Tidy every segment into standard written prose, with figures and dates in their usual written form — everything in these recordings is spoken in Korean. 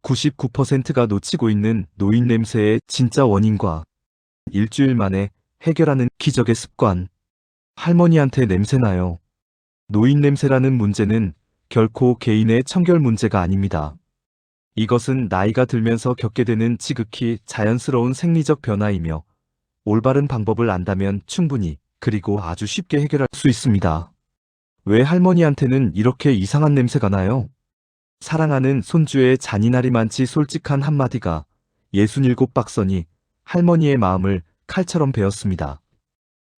99%가 놓치고 있는 노인 냄새의 진짜 원인과 일주일 만에 해결하는 기적의 습관. 할머니한테 냄새나요. 노인 냄새라는 문제는 결코 개인의 청결 문제가 아닙니다. 이것은 나이가 들면서 겪게 되는 지극히 자연스러운 생리적 변화이며 올바른 방법을 안다면 충분히 그리고 아주 쉽게 해결할 수 있습니다. 왜 할머니한테는 이렇게 이상한 냄새가 나요? 사랑하는 손주의 잔인하리 많지 솔직한 한마디가 67박선이 할머니의 마음을 칼처럼 베었습니다.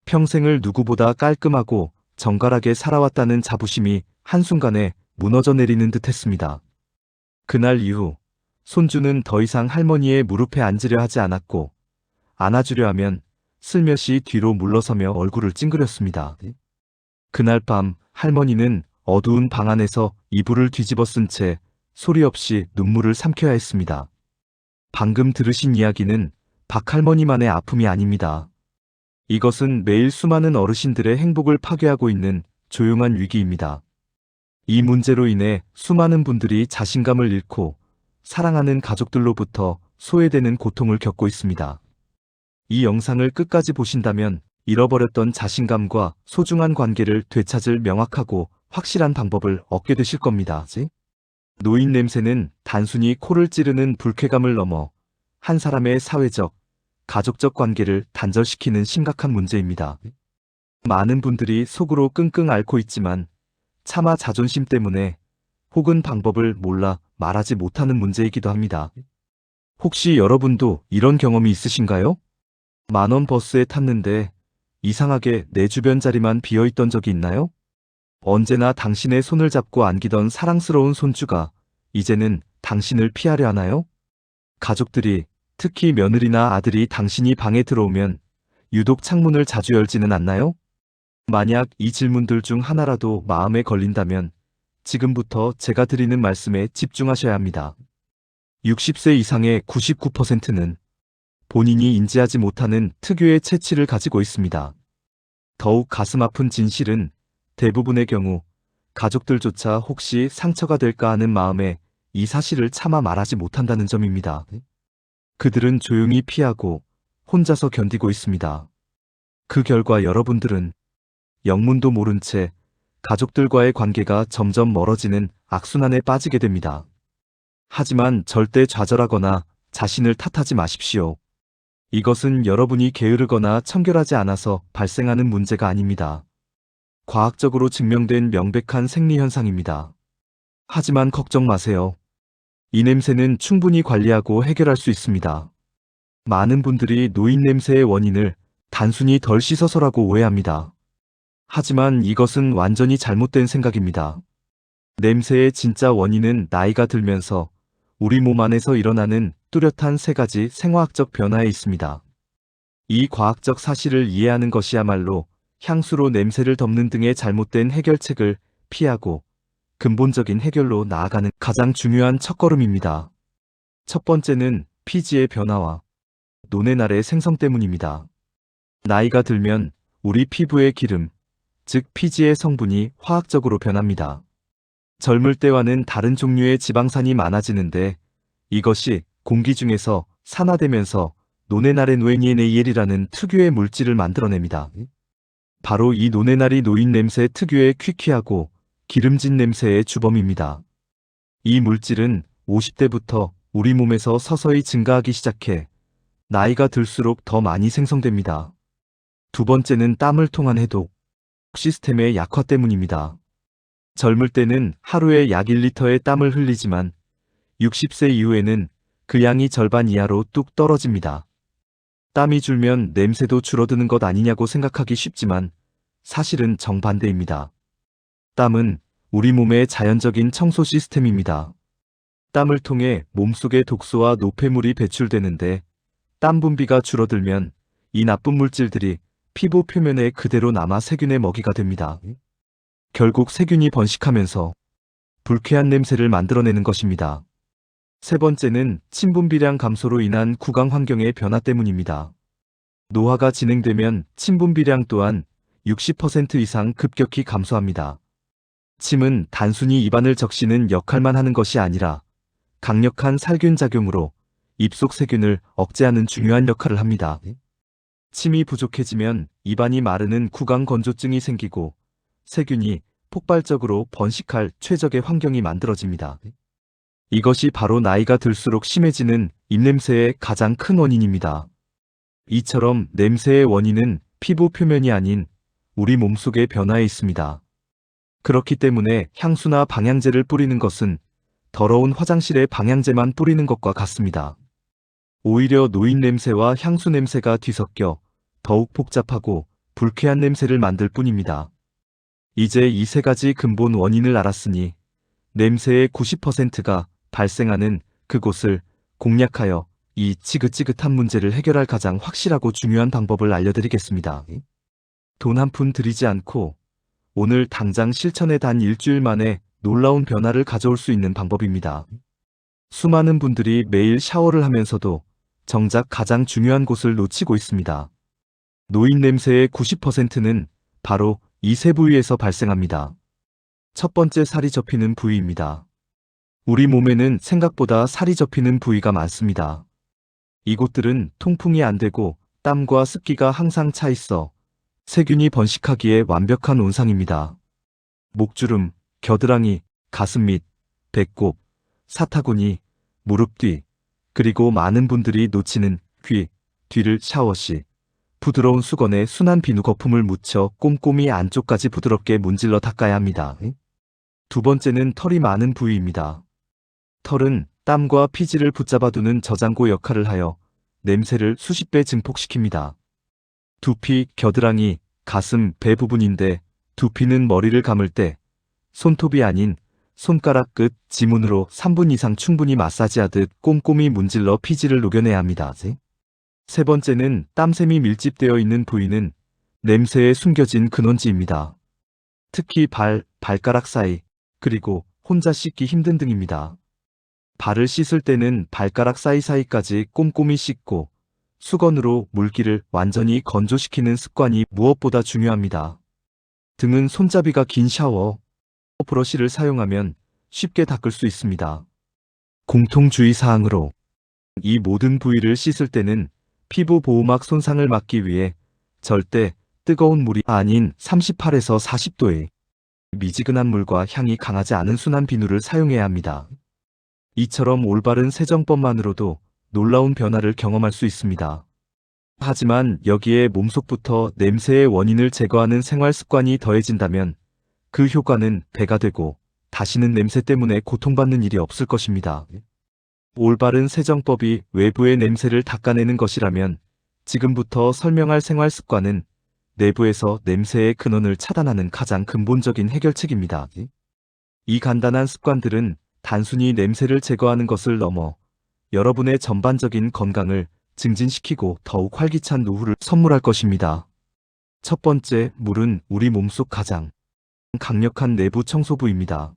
평생을 누구보다 깔끔하고 정갈하게 살아왔다는 자부심이 한순간에 무너져 내리는 듯 했습니다. 그날 이후 손주는 더 이상 할머니의 무릎에 앉으려 하지 않았고 안아주려 하면 슬며시 뒤로 물러서며 얼굴을 찡그렸습니다. 그날 밤 할머니는 어두운 방 안에서 이불을 뒤집어 쓴 채 소리 없이 눈물을 삼켜야 했습니다. 방금 들으신 이야기는 박할머니만의 아픔이 아닙니다. 이것은 매일 수많은 어르신들의 행복을 파괴하고 있는 조용한 위기입니다. 이 문제로 인해 수많은 분들이 자신감을 잃고 사랑하는 가족들로부터 소외되는 고통을 겪고 있습니다. 이 영상을 끝까지 보신다면 잃어버렸던 자신감과 소중한 관계를 되찾을 명확하고 확실한 방법을 얻게 되실 겁니다. 노인 냄새는 단순히 코를 찌르는 불쾌감을 넘어 한 사람의 사회적, 가족적 관계를 단절시키는 심각한 문제입니다. 많은 분들이 속으로 끙끙 앓고 있지만 차마 자존심 때문에 혹은 방법을 몰라 말하지 못하는 문제이기도 합니다. 혹시 여러분도 이런 경험이 있으신가요? 만원 버스에 탔는데 이상하게 내 주변 자리만 비어있던 적이 있나요? 언제나 당신의 손을 잡고 안기던 사랑스러운 손주가 이제는 당신을 피하려 하나요? 가족들이, 특히 며느리나 아들이 당신이 방에 들어오면 유독 창문을 자주 열지는 않나요? 만약 이 질문들 중 하나라도 마음에 걸린다면 지금부터 제가 드리는 말씀에 집중하셔야 합니다. 60세 이상의 99%는 본인이 인지하지 못하는 특유의 체취를 가지고 있습니다. 더욱 가슴 아픈 진실은 대부분의 경우 가족들조차 혹시 상처가 될까 하는 마음에 이 사실을 차마 말하지 못한다는 점입니다. 그들은 조용히 피하고 혼자서 견디고 있습니다. 그 결과 여러분들은 영문도 모른 채 가족들과의 관계가 점점 멀어지는 악순환에 빠지게 됩니다. 하지만 절대 좌절하거나 자신을 탓하지 마십시오. 이것은 여러분이 게으르거나 청결하지 않아서 발생하는 문제가 아닙니다. 과학적으로 증명된 명백한 생리현상입니다. 하지만 걱정 마세요. 이 냄새는 충분히 관리하고 해결할 수 있습니다. 많은 분들이 노인 냄새의 원인을 단순히 덜 씻어서라고 오해합니다. 하지만 이것은 완전히 잘못된 생각입니다. 냄새의 진짜 원인은 나이가 들면서 우리 몸 안에서 일어나는 뚜렷한 세 가지 생화학적 변화에 있습니다. 이 과학적 사실을 이해하는 것이야말로 향수로 냄새를 덮는 등의 잘못된 해결책을 피하고 근본적인 해결로 나아가는 가장 중요한 첫걸음입니다. 첫 번째는 피지의 변화와 노네날의 생성 때문입니다. 나이가 들면 우리 피부의 기름, 즉 피지의 성분이 화학적으로 변합니다. 젊을 때와는 다른 종류의 지방산이 많아지는데 이것이 공기 중에서 산화되면서 노네나렌노에니엔에이엘이라는 특유의 물질을 만들어냅니다. 바로 이 노네날이 노인 냄새 특유의 퀴퀴하고 기름진 냄새의 주범입니다. 이 물질은 50대부터 우리 몸에서 서서히 증가하기 시작해 나이가 들수록 더 많이 생성됩니다. 두 번째는 땀을 통한 해독 시스템의 약화 때문입니다. 젊을 때는 하루에 약 1리터의 땀을 흘리지만 60세 이후에는 그 양이 절반 이하로 뚝 떨어집니다. 땀이 줄면 냄새도 줄어드는 것 아니냐고 생각하기 쉽지만 사실은 정반대입니다. 땀은 우리 몸의 자연적인 청소 시스템입니다. 땀을 통해 몸속의 독소와 노폐물이 배출되는데 땀 분비가 줄어들면 이 나쁜 물질들이 피부 표면에 그대로 남아 세균의 먹이가 됩니다. 결국 세균이 번식하면서 불쾌한 냄새를 만들어내는 것입니다. 세 번째는 침 분비량 감소로 인한 구강 환경의 변화 때문입니다. 노화가 진행되면 침 분비량 또한 60% 이상 급격히 감소합니다. 침은 단순히 입안을 적시는 역할만 하는 것이 아니라 강력한 살균 작용으로 입속 세균을 억제하는 중요한 역할을 합니다. 침이 부족해지면 입안이 마르는 구강 건조증이 생기고 세균이 폭발적으로 번식할 최적의 환경이 만들어집니다. 이것이 바로 나이가 들수록 심해지는 입냄새의 가장 큰 원인입니다. 이처럼 냄새의 원인은 피부 표면이 아닌 우리 몸속의 변화에 있습니다. 그렇기 때문에 향수나 방향제를 뿌리는 것은 더러운 화장실에 방향제만 뿌리는 것과 같습니다. 오히려 노인 냄새와 향수 냄새가 뒤섞여 더욱 복잡하고 불쾌한 냄새를 만들 뿐입니다. 이제 이 세 가지 근본 원인을 알았으니 냄새의 90%가 발생하는 그곳을 공략하여 이 지긋지긋한 문제를 해결할 가장 확실하고 중요한 방법을 알려드리겠습니다. 돈 한 푼 들이지 않고 오늘 당장 실천에 단 일주일 만에 놀라운 변화를 가져올 수 있는 방법입니다. 수많은 분들이 매일 샤워를 하면서도 정작 가장 중요한 곳을 놓치고 있습니다. 노인 냄새의 90%는 바로 이 세 부위에서 발생합니다. 첫 번째, 살이 접히는 부위입니다. 우리 몸에는 생각보다 살이 접히는 부위가 많습니다. 이곳들은 통풍이 안 되고 땀과 습기가 항상 차 있어 세균이 번식하기에 완벽한 온상입니다. 목주름, 겨드랑이, 가슴 밑, 배꼽, 사타구니, 무릎 뒤, 그리고 많은 분들이 놓치는 귀 뒤를 샤워 시 부드러운 수건에 순한 비누 거품을 묻혀 꼼꼼히 안쪽까지 부드럽게 문질러 닦아야 합니다. 두 번째는 털이 많은 부위입니다. 털은 땀과 피지를 붙잡아두는 저장고 역할을 하여 냄새를 수십 배 증폭시킵니다. 두피, 겨드랑이, 가슴, 배 부분인데 두피는 머리를 감을 때 손톱이 아닌 손가락 끝 지문으로 3분 이상 충분히 마사지하듯 꼼꼼히 문질러 피지를 녹여내야 합니다. 세 번째는 땀샘이 밀집되어 있는 부위는 냄새에 숨겨진 근원지입니다. 특히 발, 발가락 사이, 그리고 혼자 씻기 힘든 등입니다. 발을 씻을 때는 발가락 사이사이까지 꼼꼼히 씻고 수건으로 물기를 완전히 건조시키는 습관이 무엇보다 중요합니다. 등은 손잡이가 긴 샤워 브러쉬를 사용하면 쉽게 닦을 수 있습니다. 공통주의 사항으로 이 모든 부위를 씻을 때는 피부 보호막 손상을 막기 위해 절대 뜨거운 물이 아닌 38에서 40도의 미지근한 물과 향이 강하지 않은 순한 비누를 사용해야 합니다. 이처럼 올바른 세정법만으로도 놀라운 변화를 경험할 수 있습니다. 하지만 여기에 몸속부터 냄새의 원인을 제거하는 생활 습관이 더해진다면 그 효과는 배가 되고 다시는 냄새 때문에 고통받는 일이 없을 것입니다. 올바른 세정법이 외부의 냄새를 닦아내는 것이라면 지금부터 설명할 생활 습관은 내부에서 냄새의 근원을 차단하는 가장 근본적인 해결책입니다. 이 간단한 습관들은 단순히 냄새를 제거하는 것을 넘어 여러분의 전반적인 건강을 증진시키고 더욱 활기찬 노후를 선물할 것입니다. 첫 번째, 물은 우리 몸속 가장 강력한 내부 청소부입니다.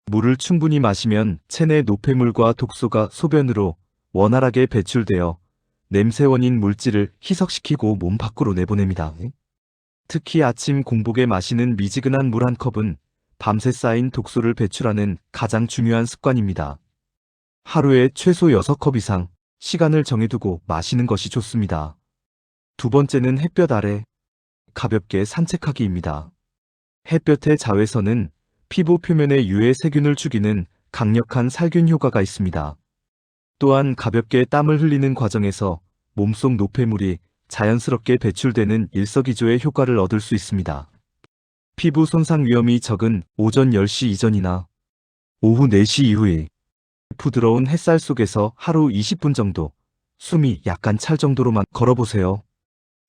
물을 충분히 마시면 체내 노폐물과 독소가 소변으로 원활하게 배출되어 냄새 원인 물질을 희석시키고 몸 밖으로 내보냅니다. 특히 아침 공복에 마시는 미지근한 물 한 컵은 밤새 쌓인 독소를 배출하는 가장 중요한 습관입니다. 하루에 최소 6컵 이상 시간을 정해두고 마시는 것이 좋습니다. 두 번째는 햇볕 아래 가볍게 산책하기입니다. 햇볕의 자외선은 피부 표면에 유해 세균을 죽이는 강력한 살균 효과가 있습니다. 또한 가볍게 땀을 흘리는 과정에서 몸속 노폐물이 자연스럽게 배출되는 일석이조의 효과를 얻을 수 있습니다. 피부 손상 위험이 적은 오전 10시 이전이나 오후 4시 이후에 부드러운 햇살 속에서 하루 20분 정도 숨이 약간 찰 정도로만 걸어보세요.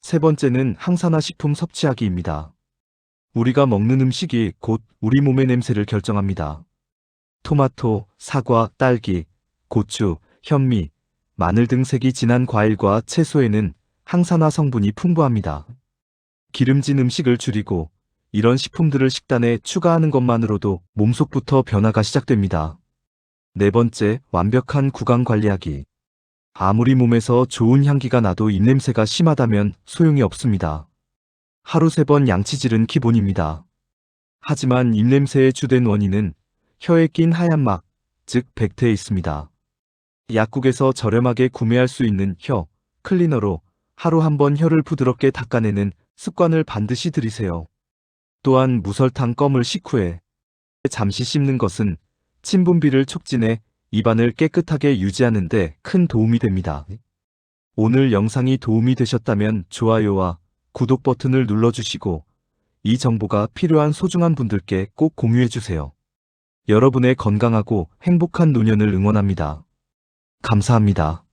세 번째는 항산화 식품 섭취하기입니다. 우리가 먹는 음식이 곧 우리 몸의 냄새를 결정합니다. 토마토, 사과, 딸기, 고추, 현미, 마늘 등 색이 진한 과일과 채소에는 항산화 성분이 풍부합니다. 기름진 음식을 줄이고 이런 식품들을 식단에 추가하는 것만으로도 몸속부터 변화가 시작됩니다. 네 번째, 완벽한 구강 관리하기. 아무리 몸에서 좋은 향기가 나도 입냄새가 심하다면 소용이 없습니다. 하루 3번 양치질은 기본입니다. 하지만 입냄새의 주된 원인은 혀에 낀 하얀 막, 즉 백태에 있습니다. 약국에서 저렴하게 구매할 수 있는 혀 클리너로 하루 한 번 혀를 부드럽게 닦아내는 습관을 반드시 들이세요. 또한 무설탕 껌을 식후에 잠시 씹는 것은 침 분비를 촉진해 입안을 깨끗하게 유지하는 데 큰 도움이 됩니다. 오늘 영상이 도움이 되셨다면 좋아요와 구독 버튼을 눌러주시고 이 정보가 필요한 소중한 분들께 꼭 공유해주세요. 여러분의 건강하고 행복한 노년을 응원합니다. 감사합니다.